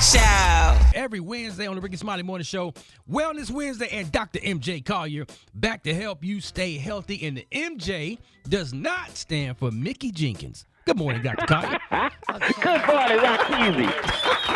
Show. Every Wednesday on the Rickey Smiley Morning Show, Wellness Wednesday, and Dr. MJ Collier back to help you stay healthy. And the MJ does not stand for Mickey Jenkins. Good morning, Dr. Collier. Good morning, Rock Easy.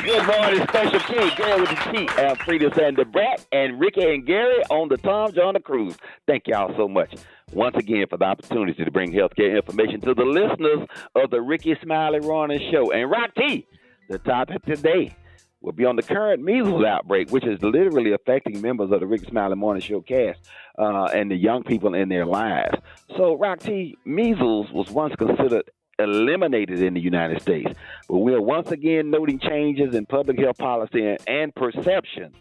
Good morning, Special K, Gary with the T, Alfredo and the Brat, and Ricky and Gary on the Tom John the Cruise. Thank y'all so much once again for the opportunity to bring healthcare information to the listeners of the Rickey Smiley Morning Show. And Rock T, the topic today will be on the current measles outbreak, which is literally affecting members of the Rickey Smiley Morning Show cast and the young people in their lives. So, Rock T, measles was once considered eliminated in the United States, but we are once again noting changes in public health policy and perception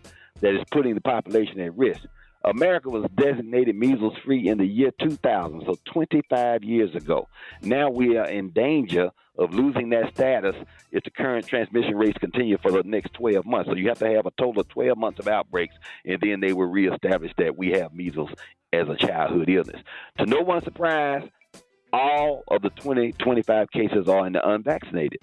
that is putting the population at risk. America was designated measles-free in the year 2000, so 25 years ago. Now we are in danger of losing that status if the current transmission rates continue for the next 12 months. So you have to have a total of 12 months of outbreaks, and then they will reestablish that we have measles as a childhood illness. To no one's surprise, all of the 25 cases are in the unvaccinated.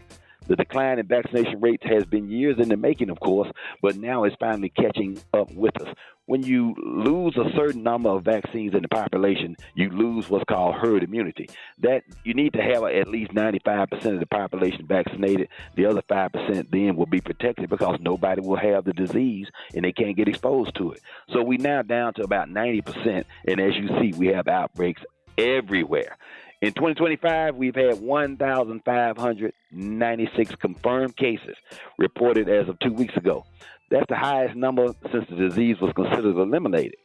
The decline in vaccination rates has been years in the making, of course, but now it's finally catching up with us. When you lose a certain number of vaccines in the population, you lose what's called herd immunity. That you need to have at least 95% of the population vaccinated. The other 5% then will be protected because nobody will have the disease and they can't get exposed to it. So we're now down to about 90%, and as you see, we have outbreaks everywhere. In 2025, we've had 1,596 confirmed cases reported as of 2 weeks ago. That's the highest number since the disease was considered eliminated.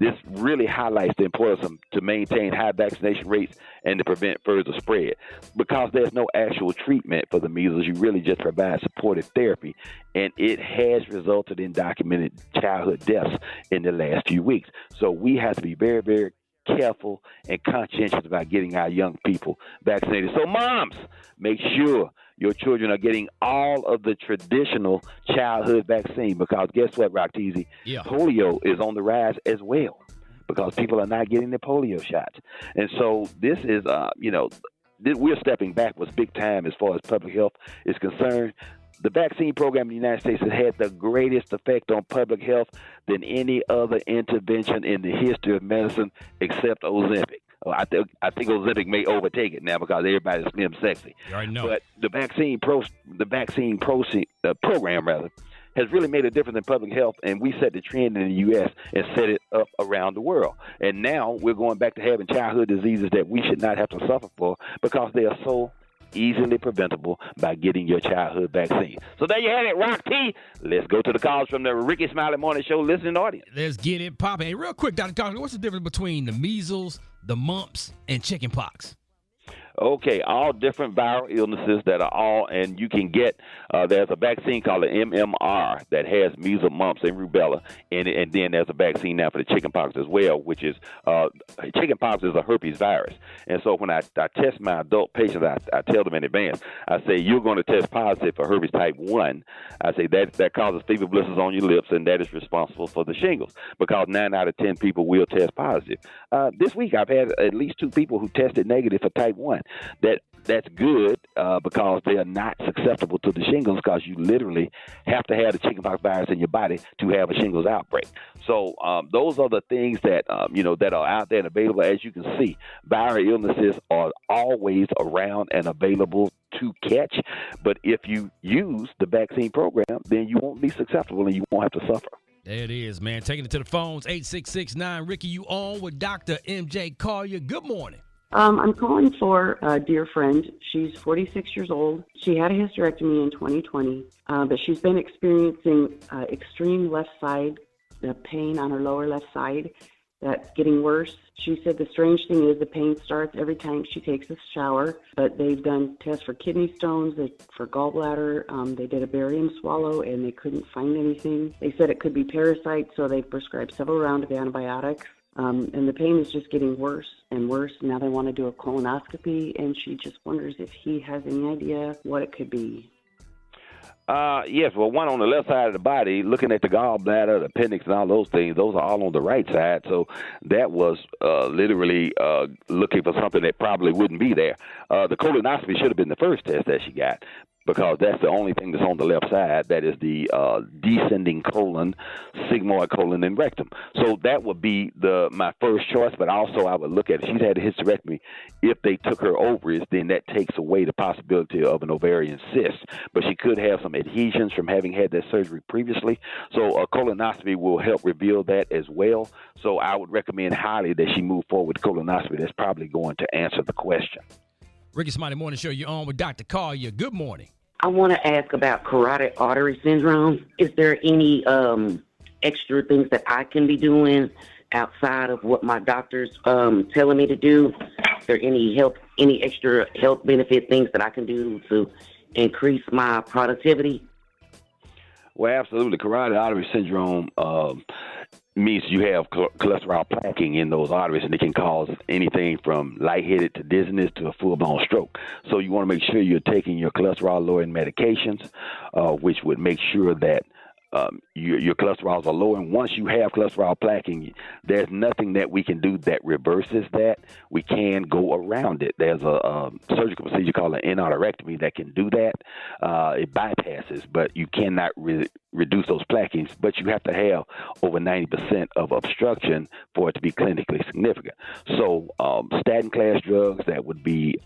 This really highlights the importance to maintain high vaccination rates and to prevent further spread. Because there's no actual treatment for the measles, you really just provide supportive therapy, and it has resulted in documented childhood deaths in the last few weeks. So we have to be very, very careful and conscientious about getting our young people vaccinated. So moms, make sure your children are getting all of the traditional childhood vaccine, because guess what, Rockteasy? Yeah. Polio is on the rise as well because people are not getting the polio shots. And so this is, we're stepping backwards big time as far as public health is concerned. The vaccine program in the United States has had the greatest effect on public health than any other intervention in the history of medicine except Ozempic. I think Ozempic may overtake it now because everybody's slim sexy. You already know. But the vaccine program has really made a difference in public health, and we set the trend in the U.S. and set it up around the world. And now we're going back to having childhood diseases that we should not have to suffer for because they are so easily preventable by getting your childhood vaccine. So there you have it, Rock T. Let's go to the calls from the Rickey Smiley Morning Show listening audience. Let's get it popping. Hey, real quick, Dr. Collier, what's the difference between the measles, the mumps, and chicken pox? Okay, all different viral illnesses that are all, and you can get, there's a vaccine called the MMR that has measles, mumps, and rubella, and then there's a vaccine now for the chickenpox as well, which is, chickenpox is a herpes virus. And so when I test my adult patients, I tell them in advance, I say, you're going to test positive for herpes type 1. I say that causes fever blisters on your lips, and that is responsible for the shingles, because 9 out of 10 people will test positive. This week I've had at least 2 people who tested negative for type 1. That's good because they are not susceptible to the shingles, because you literally have to have the chickenpox virus in your body to have a shingles outbreak. So those are the things that that are out there and available. As you can see, viral illnesses are always around and available to catch. But if you use the vaccine program, then you won't be susceptible and you won't have to suffer. There it is, man. Taking it to the phones, 866-9-Rickey. You on with Dr. MJ Collier. Good morning. I'm calling for a dear friend. She's 46 years old. She had a hysterectomy in 2020, but she's been experiencing extreme left side pain on her lower left side. That's getting worse. She said the strange thing is the pain starts every time she takes a shower, but they've done tests for kidney stones, for gallbladder. They did a barium swallow, and they couldn't find anything. They said it could be parasites, so they prescribed several rounds of antibiotics. And the pain is just getting worse and worse. Now they want to do a colonoscopy, and she just wonders if he has any idea what it could be. Yes, well, one on the left side of the body, looking at the gallbladder, the appendix, and all those things, those are all on the right side. So that was literally looking for something that probably wouldn't be there. The colonoscopy should have been the first test that she got. because that's the only thing that's on the left side. That is the descending colon, sigmoid colon, and rectum. So that would be my first choice, but also I would look at, she's had a hysterectomy. If they took her ovaries, then that takes away the possibility of an ovarian cyst. But she could have some adhesions from having had that surgery previously. So a colonoscopy will help reveal that as well. So I would recommend highly that she move forward with colonoscopy. That's probably going to answer the question. Rickey Smiley Morning Show, you're on with Dr. Collier. Good morning. I want to ask about carotid artery syndrome. Is there any extra things that I can be doing outside of what my doctor's telling me to do? Is there any extra health benefit things that I can do to increase my productivity? Well, absolutely. Carotid artery syndrome means you have cholesterol plaquing in those arteries, and it can cause anything from lightheaded to dizziness to a full-blown stroke. So you want to make sure you're taking your cholesterol-lowering medications, which would make sure that your cholesterols are low. And once you have cholesterol plaquing, there's nothing that we can do that reverses that. We can go around it. There's a surgical procedure called an endarterectomy that can do that. It bypasses, but you cannot reduce those plaquings, but you have to have over 90% of obstruction for it to be clinically significant. So statin class drugs, that would be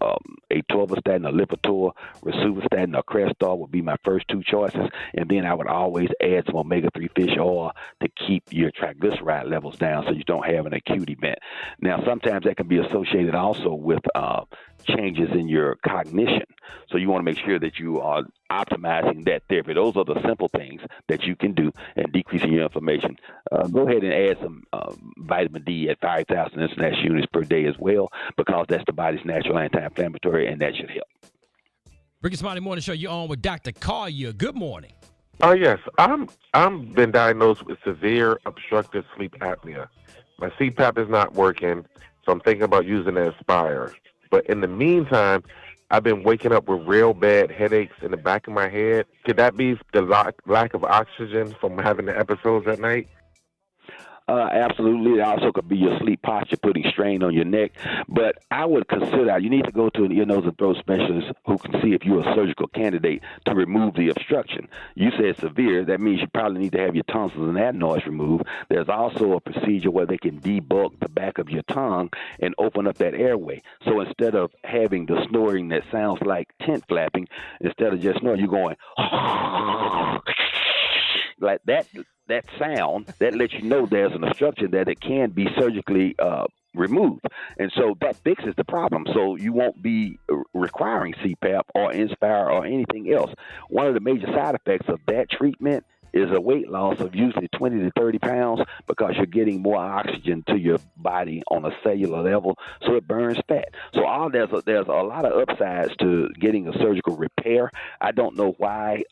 atorvastatin, or Lipitor, rosuvastatin, or Crestor would be my first two choices. And then I would always add some omega-3 fish oil to keep your triglyceride levels down so you don't have an acute event. Now, sometimes that can be associated also with changes in your cognition. So you want to make sure that you are optimizing that therapy. Those are the simple things that you can do and decreasing your inflammation. Go ahead and add some vitamin D at 5,000 international units per day as well, because that's the body's natural anti-inflammatory, and that should help. Rickey Smiley Morning Show, you're on with Dr. Collier. Good morning. Oh yes, I'm been diagnosed with severe obstructive sleep apnea. My CPAP is not working, so I'm thinking about using an Aspire. But in the meantime, I've been waking up with real bad headaches in the back of my head. Could that be the lack of oxygen from having the episodes at night? Absolutely. It also could be your sleep posture putting strain on your neck. But I would consider, you need to go to an ear, nose, and throat specialist who can see if you're a surgical candidate to remove the obstruction. You said severe. That means you probably need to have your tonsils and adenoids removed. There's also a procedure where they can debulk the back of your tongue and open up that airway. So instead of having the snoring that sounds like tent flapping, instead of just snoring, you're going like that sound, that lets you know there's an obstruction, that it can be surgically removed. And so that fixes the problem. So you won't be requiring CPAP or Inspire or anything else. One of the major side effects of that treatment is a weight loss of usually 20 to 30 pounds, because you're getting more oxygen to your body on a cellular level, so it burns fat. So there's a lot of upsides to getting a surgical repair. I don't know why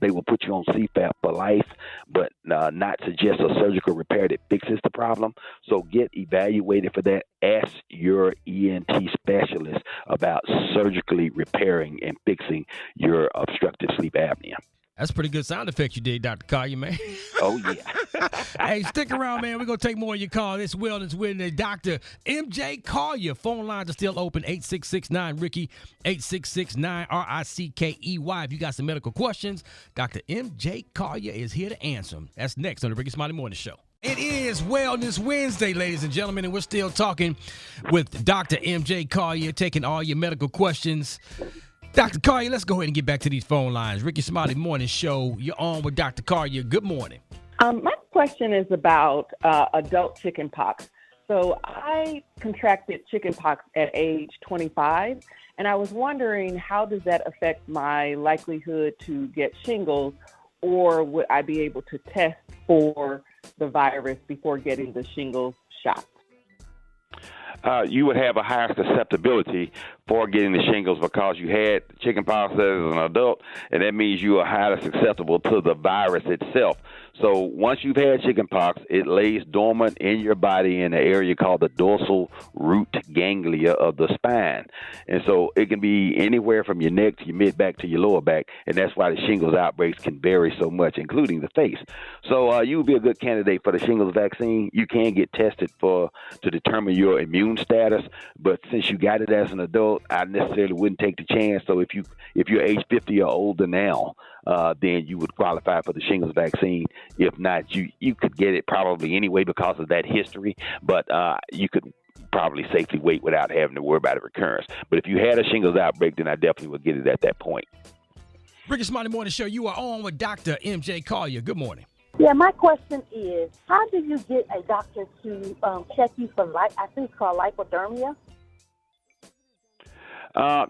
they will put you on CPAP for life, but not suggest a surgical repair that fixes the problem. So get evaluated for that. Ask your ENT specialist about surgically repairing and fixing your obstructive sleep apnea. That's pretty good sound effects you did, Dr. Collier, man. Oh, yeah. Hey, stick around, man. We're going to take more of your calls. This Wellness Wednesday. Dr. M.J. Collier. Phone lines are still open. 866-9-RICKEY, 866-9-RICKEY. If you got some medical questions, Dr. M.J. Collier is here to answer them. That's next on the Rickey Smiley Morning Show. It is Wellness Wednesday, ladies and gentlemen, and we're still talking with Dr. M.J. Collier, taking all your medical questions. Dr. Collier, let's go ahead and get back to these phone lines. Rickey Smiley Morning Show, you're on with Dr. Collier. Good morning. My question is about adult chickenpox. So I contracted chickenpox at age 25, and I was wondering, how does that affect my likelihood to get shingles, or would I be able to test for the virus before getting the shingles shot? You would have a higher susceptibility for getting the shingles because you had chickenpox as an adult, and that means you are highly susceptible to the virus itself. So once you've had chickenpox, it lays dormant in your body in an area called the dorsal root ganglia of the spine. And so it can be anywhere from your neck to your mid back to your lower back. And that's why the shingles outbreaks can vary so much, including the face. So you would be a good candidate for the shingles vaccine. You can get tested to determine your immune status. But since you got it as an adult, I necessarily wouldn't take the chance. So if you're age 50 or older now, then you would qualify for the shingles vaccine. If not, you could get it probably anyway because of that history, but you could probably safely wait without having to worry about a recurrence. But if you had a shingles outbreak, then I definitely would get it at that point. Rickey Smiley Morning Show, you are on with Dr. MJ Collier. Good morning. Yeah, my question is, how do you get a doctor to check you for, I think it's called lipodermia?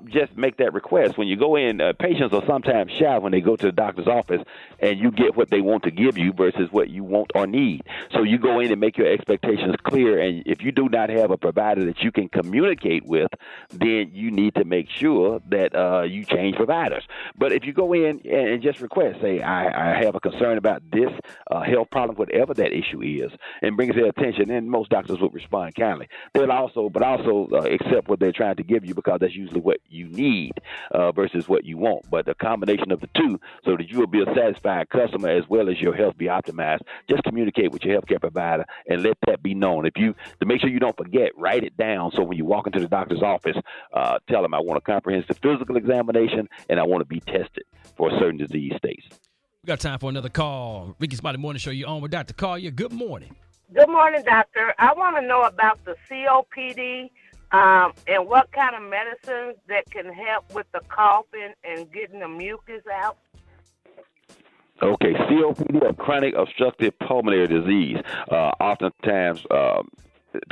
Just make that request. When you go in, patients are sometimes shy when they go to the doctor's office and you get what they want to give you versus what you want or need. So you go in and make your expectations clear, and if you do not have a provider that you can communicate with, then you need to make sure that you change providers. But if you go in and just request, say, I have a concern about this health problem, whatever that issue is, and brings their attention, and most doctors would respond kindly. They'll also accept what they're trying to give you because that's usually what you need versus what you want. But the combination of the two, so that you will be a satisfied customer as well as your health be optimized, just communicate with your healthcare provider and let that be known. To make sure you don't forget, write it down. So when you walk into the doctor's office, tell them I want a comprehensive physical examination and I want to be tested for certain disease states. We got time for another call. Rickey Smiley Morning Show, you're on with Dr. Collier. Good morning. Good morning, doctor. I want to know about the COPD and what kind of medicines that can help with the coughing and getting the mucus out. Okay, COPD, or chronic obstructive pulmonary disease, oftentimes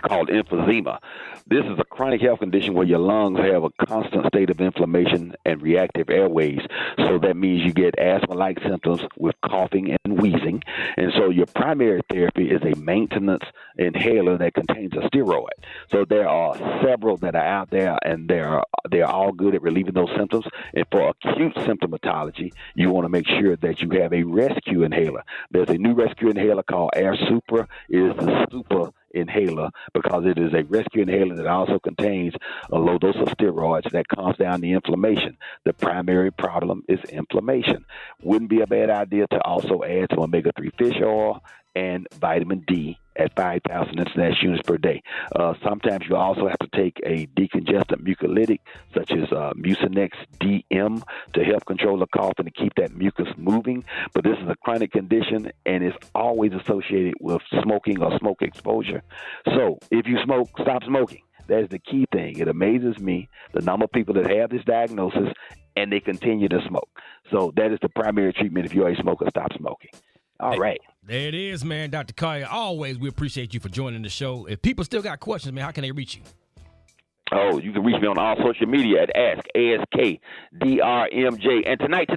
called emphysema. This is a chronic health condition where your lungs have a constant state of inflammation and reactive airways. So that means you get asthma-like symptoms with coughing and wheezing. And so your primary therapy is a maintenance inhaler that contains a steroid. So there are several that are out there, and they're all good at relieving those symptoms. And for acute symptomatology, you want to make sure that you have a rescue inhaler. There's a new rescue inhaler called Air Supra. It is the super inhaler because it is a rescue inhaler that also contains a low dose of steroids that calms down the inflammation. The primary problem is inflammation. Wouldn't be a bad idea to also add some omega-3 fish oil and vitamin D at 5,000 international units per day. Sometimes you also have to take a decongestant mucolytic, such as Mucinex DM, to help control the cough and to keep that mucus moving. But this is a chronic condition, and it's always associated with smoking or smoke exposure. So if you smoke, stop smoking. That's the key thing. It amazes me the number of people that have this diagnosis and they continue to smoke. So that is the primary treatment. If you're a smoker, stop smoking. All right. There it is, man. Dr. Collier, always we appreciate you for joining the show. If people still got questions, man, how can they reach you? Oh, you can reach me on all social media at AskDrMJ. And tonight,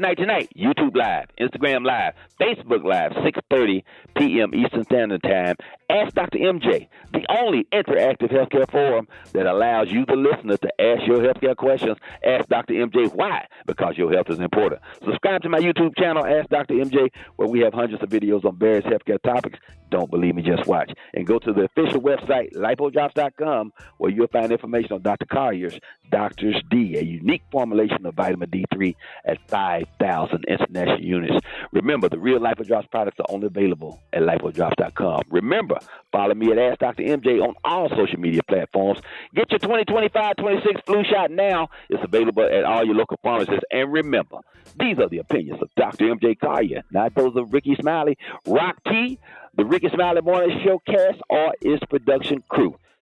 YouTube Live, Instagram Live, Facebook Live, 6:30 p.m. Eastern Standard Time. Ask Dr. MJ, the only interactive healthcare forum that allows you, the listener, to ask your healthcare questions. Ask Dr. MJ. Why? Because your health is important. Subscribe to my YouTube channel, Ask Dr. MJ, where we have hundreds of videos on various healthcare topics. Don't believe me, just watch. And go to the official website, lipodrops.com, where you'll find information on Dr. Collier's Doctor's D, a unique formulation of vitamin D3 at 5,000 international units. Remember, the real Lipodrops products are only available at lipodrops.com. Remember, follow me at Ask Dr. MJ on all social media platforms. Get your 2025-26 flu shot now. It's available at all your local pharmacies. And remember, these are the opinions of Dr. MJ Collier, not those of Rickey Smiley, Rock T, the Rickey Smiley Morning Show cast, or its production crew.